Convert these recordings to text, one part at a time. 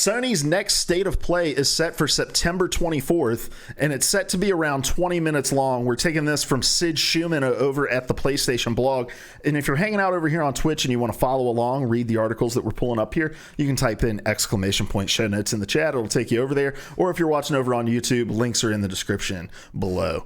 Sony's next state of play is set for September 24th, and it's set to be around 20 minutes long. We're taking this from Sid Schumann over at the PlayStation blog. And if you're hanging out over here on Twitch and you want to follow along, read the articles that we're pulling up here, you can type in !show notes in the chat. It'll take you over there. Or if you're watching over on YouTube, links are in the description below.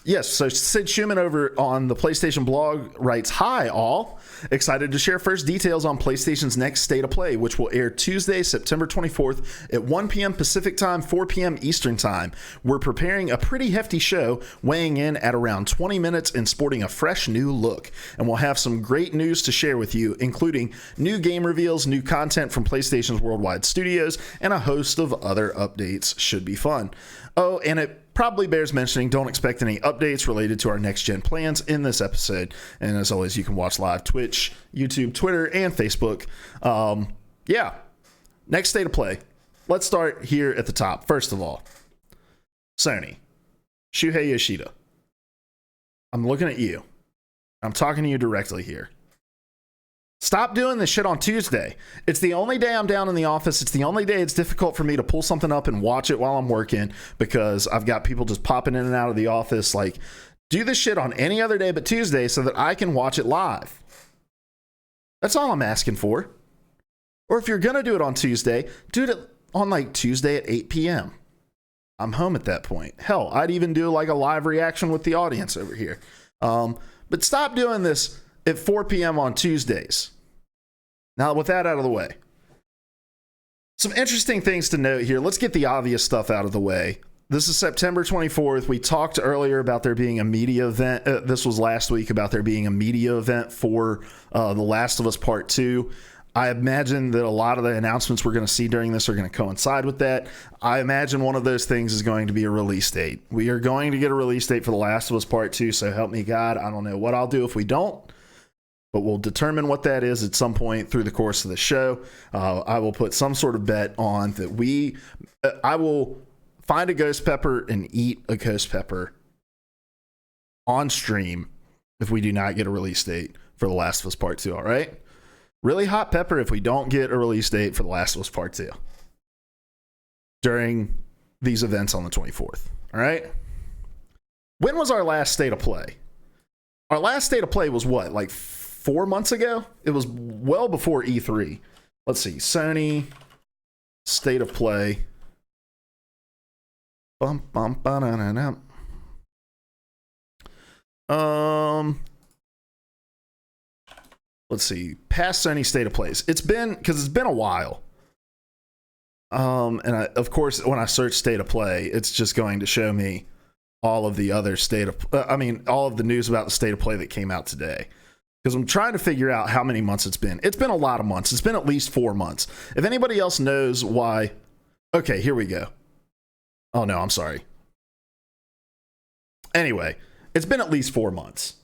Yes, so Sid Schumann over on the PlayStation blog writes, "Hi all, excited to share first details on PlayStation's next State of Play, which will air Tuesday, September 24th at 1 p.m. Pacific Time, 4 p.m. Eastern Time. We're preparing a pretty hefty show, weighing in at around 20 minutes and sporting a fresh new look. And we'll have some great news to share with you, including new game reveals, new content from PlayStation's worldwide studios, and a host of other updates. Should be fun. Oh, and it probably bears mentioning, don't expect any updates related to our next-gen plans in this episode. And as always, you can watch live Twitch, YouTube, Twitter, and Facebook. Yeah, next State of Play. Let's start here at the top. First of all, Sony, Shuhei Yoshida. I'm looking at you. I'm talking to you directly here. Stop doing this shit on Tuesday. It's the only day I'm down in the office. It's the only day it's difficult for me to pull something up and watch it while I'm working because I've got people just popping in and out of the office. Like, do this shit on any other day but Tuesday so that I can watch it live. That's all I'm asking for. Or if you're going to do it on Tuesday, do it on like Tuesday at 8 p.m. I'm home at that point. Hell, I'd even do like a live reaction with the audience over here. But stop doing this at 4 p.m. on Tuesdays. Now, with that out of the way, some interesting things to note here. Let's get the obvious stuff out of the way. This is September 24th. We talked earlier about there being a media event. This was last week about there being a media event for The Last of Us Part 2. I imagine that a lot of the announcements we're going to see during this are going to coincide with that. I imagine one of those things is going to be a release date. We are going to get a release date for The Last of Us Part 2, so help me God. I don't know what I'll do if we don't, but we'll determine what that is at some point through the course of the show. I will put some sort of bet on that I will find a ghost pepper and eat a ghost pepper on stream if we do not get a release date for The Last of Us Part 2, all right? Really hot pepper if we don't get a release date for The Last of Us Part 2 during these events on the 24th, all right? When was our last State of Play? Our last State of Play was what, like 4 months ago? It was well before E3. Let's see. Sony State of Play. Let's see. Past Sony State of Plays. It's been a while. And of course, when I search State of Play, it's just going to show me all of the other all of the news about the State of Play that came out today. Because I'm trying to figure out how many months it's been. It's been a lot of months. It's been at least 4 months. If anybody else knows why... Okay, here we go. Oh, no, I'm sorry. Anyway, it's been at least 4 months.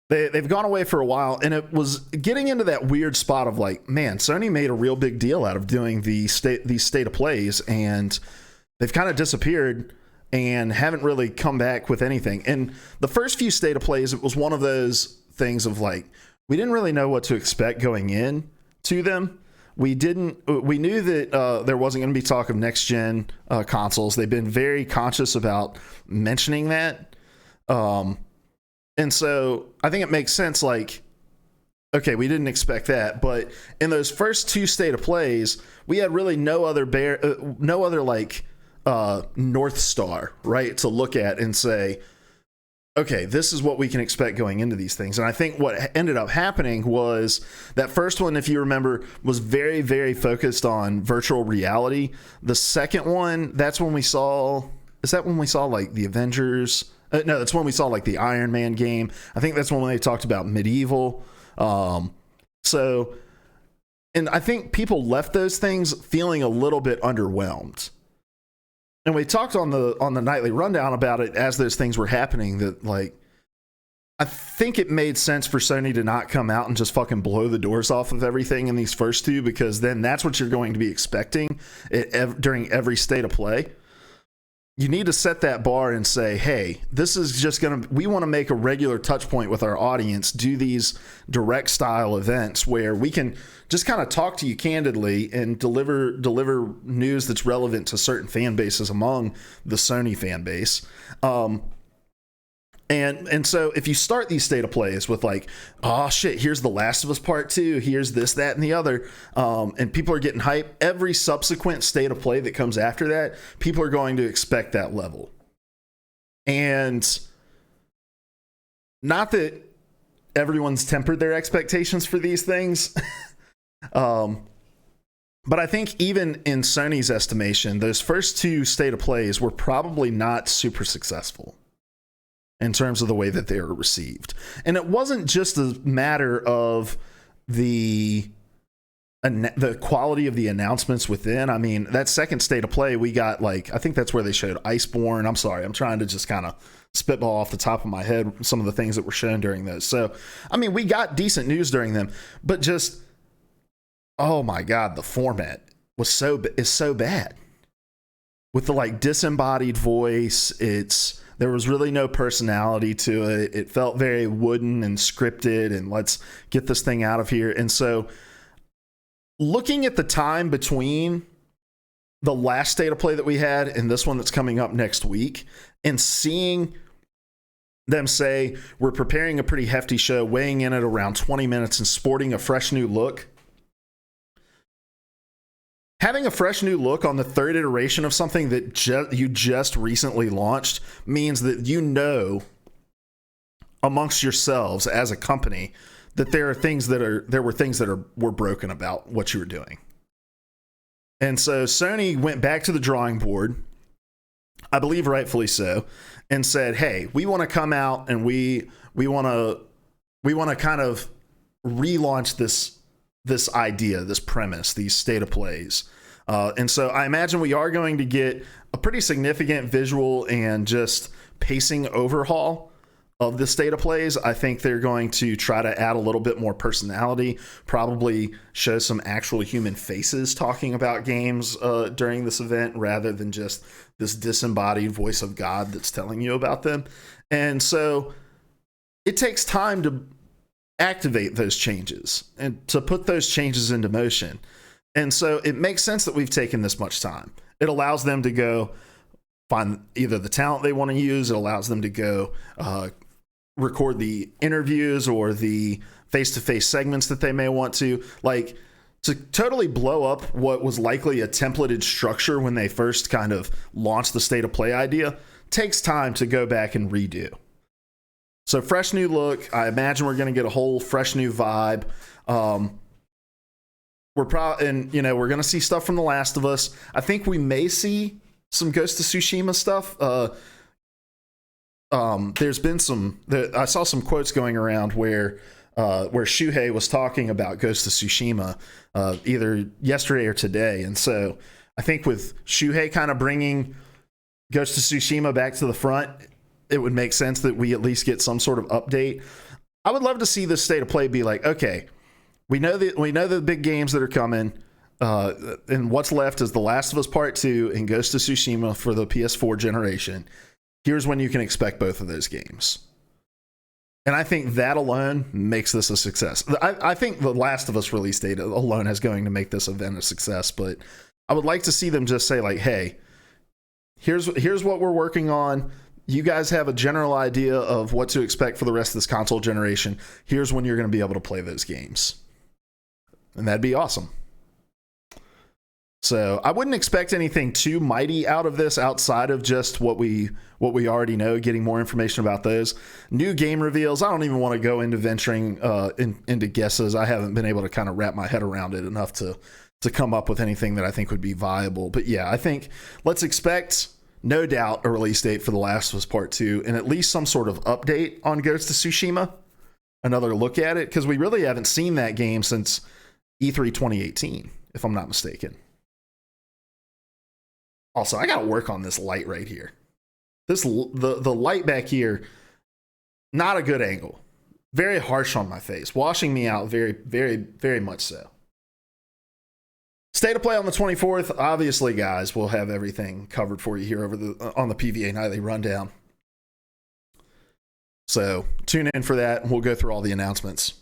They've gone away for a while, and it was getting into that weird spot of like, man, Sony made a real big deal out of doing these State of Plays, and they've kind of disappeared and haven't really come back with anything. And the first few State of Plays, it was one of those things of like, we didn't really know what to expect going in to them. We knew that there wasn't going to be talk of next gen consoles. They've been very conscious about mentioning that. And so I think it makes sense, like, okay, we didn't expect that, but in those first two State of Plays, we had really no other North Star, right, to look at and say, okay, this is what we can expect going into these things. And I think what ended up happening was that first one, if you remember, was very, very focused on virtual reality. The second one, that's when we saw, is that when we saw like the Avengers? No, that's when we saw like the Iron Man game. I think that's when they talked about Medieval. And I think people left those things feeling a little bit underwhelmed. And we talked on the nightly rundown about it as those things were happening, that like, I think it made sense for Sony to not come out and just fucking blow the doors off of everything in these first two, because then that's what you're going to be expecting during every State of Play. you need to set that bar and say, hey, this is just we want to make a regular touch point with our audience, do these direct style events where we can just kind of talk to you candidly and deliver news that's relevant to certain fan bases among the Sony fan base. And so if you start these state of plays with like, oh shit, here's The Last of Us Part 2, here's this, that, and the other, and people are getting hype, every subsequent state of play that comes after that, people are going to expect that level. And not that everyone's tempered their expectations for these things, but I think even in Sony's estimation, those first two state of plays were probably not super successful in terms of the way that they were received. And it wasn't just a matter of the quality of the announcements within. I mean, that second state of play, we got like, I think that's where they showed Iceborne. I'm sorry, I'm trying to just kind of spitball off the top of my head some of the things that were shown during those. So, I mean, we got decent news during them, but just, oh my God, the format is so bad. With the like disembodied voice, there was really no personality to it. It felt very wooden and scripted and let's get this thing out of here. And so looking at the time between the last state of play that we had and this one that's coming up next week and seeing them say we're preparing a pretty hefty show, weighing in at around 20 minutes and sporting a fresh new look. Having a fresh new look on the third iteration of something that you just recently launched means that you know amongst yourselves as a company that there were things that were broken about what you were doing. And so Sony went back to the drawing board, I believe rightfully so, and said, "Hey, we want to come out and we want to kind of relaunch this idea, this premise, these state of plays." And so I imagine we are going to get a pretty significant visual and just pacing overhaul of the state of plays. I think they're going to try to add a little bit more personality, probably show some actual human faces talking about games during this event rather than just this disembodied voice of God that's telling you about them. And so it takes time to activate those changes and to put those changes into motion. And so it makes sense that we've taken this much time. It allows them to go find either the talent they want to use. It allows them to go record the interviews or the face-to-face segments that they may want to. Like, to totally blow up what was likely a templated structure when they first kind of launched the state of play idea takes time to go back and redo. So fresh new look. I imagine we're going to get a whole fresh new vibe. We're going to see stuff from The Last of Us. I think we may see some Ghost of Tsushima stuff. There's been I saw some quotes going around where Shuhei was talking about Ghost of Tsushima either yesterday or today. And so I think with Shuhei kind of bringing Ghost of Tsushima back to the front, it would make sense that we at least get some sort of update. I would love to see this state of play be like, okay, we know the big games that are coming, and what's left is The Last of Us Part 2 and Ghost of Tsushima for the PS4 generation. Here's when you can expect both of those games. And I think that alone makes this a success. I think The Last of Us release date alone is going to make this event a success, but I would like to see them just say like, hey, here's what we're working on. You guys have a general idea of what to expect for the rest of this console generation. Here's when you're going to be able to play those games. And that'd be awesome. So I wouldn't expect anything too mighty out of this outside of just what we already know, getting more information about those. New game reveals, I don't even want to go into venturing into guesses. I haven't been able to kind of wrap my head around it enough to come up with anything that I think would be viable. But yeah, I think let's expect, no doubt, a release date for The Last of Us Part 2 and at least some sort of update on Ghost of Tsushima. Another look at it, because we really haven't seen that game since E3 2018, if I'm not mistaken. Also, I got to work on this light right here. The light back here, not a good angle. Very harsh on my face, washing me out very, very, very much so. State of play on the 24th. Obviously, guys, we'll have everything covered for you here on the PvA Nightly Rundown. So tune in for that, and we'll go through all the announcements.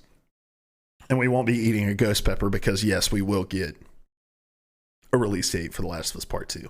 And we won't be eating a ghost pepper because, yes, we will get a release date for The Last of Us Part 2.